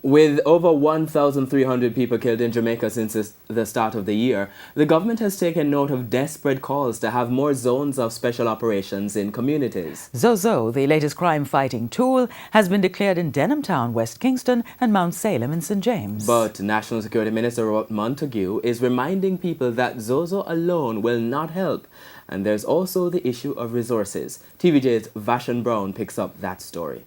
With over 1,300 people killed in Jamaica since the start of the year, the government has taken note of desperate calls to have more zones of special operations in communities. ZOSO, the latest crime-fighting tool, has been declared in Denhamtown, West Kingston and Mount Salem in St. James. But National Security Minister Robert Montague is reminding people that ZOSO alone will not help. And there's also the issue of resources. TVJ's Vashon Brown picks up that story.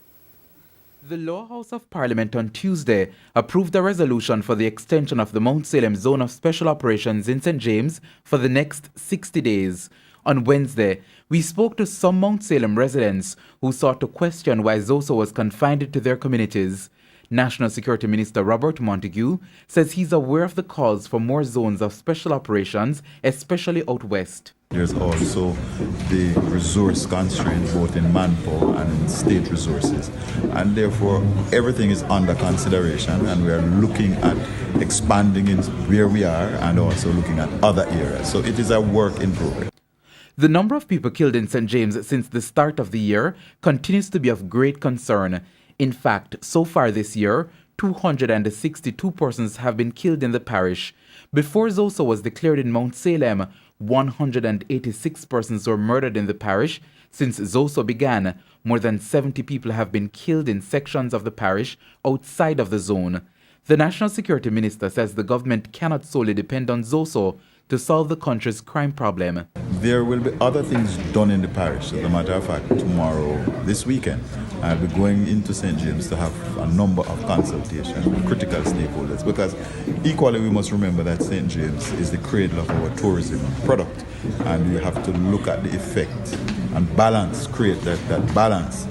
The Lower House of Parliament on Tuesday approved a resolution for the extension of the Mount Salem Zone of Special Operations in St. James for the next 60 days. On Wednesday, we spoke to some Mount Salem residents who sought to question why ZOSO was confined to their communities. National Security Minister Robert Montague says he's aware of the calls for more zones of special operations, especially out west. There's also the resource constraint both in manpower and in state resources. And therefore, everything is under consideration and we are looking at expanding in where we are and also looking at other areas. So it is a work in progress. The number of people killed in St. James since the start of the year continues to be of great concern. In fact, so far this year, 262 persons have been killed in the parish. Before ZOSO was declared in Mount Salem, 186 persons were murdered in the parish. Since ZOSO began, more than 70 people have been killed in sections of the parish outside of the zone. The National Security Minister says the government cannot solely depend on ZOSO to solve the country's crime problem. There will be other things done in the parish. As a matter of fact, tomorrow, this weekend, I'll be going into St. James to have a number of consultations with critical stakeholders, because equally we must remember that St. James is the cradle of our tourism product, and we have to look at the effect and balance, create that balance.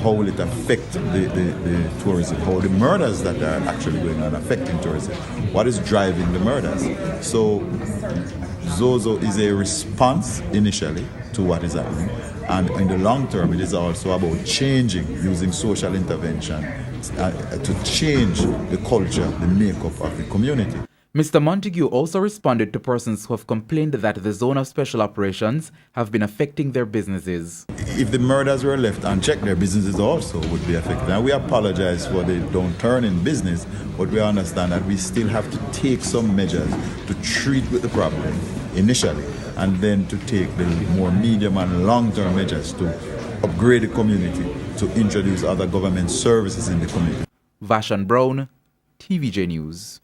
How will it affect the tourism? How the murders that are actually going on affecting tourism? What is driving the murders? So ZOSO is a response initially to what is happening, and in the long term it is also about changing, using social intervention to change the culture, the makeup of the community. Mr. Montague also responded to persons who have complained that the zone of special operations have been affecting their businesses. If the murders were left unchecked, their businesses also would be affected. And we apologize for the downturn in business, but we understand that we still have to take some measures to treat with the problem initially, and then to take the more medium and long-term measures to upgrade the community, to introduce other government services in the community. Vashon Brown, TVJ News.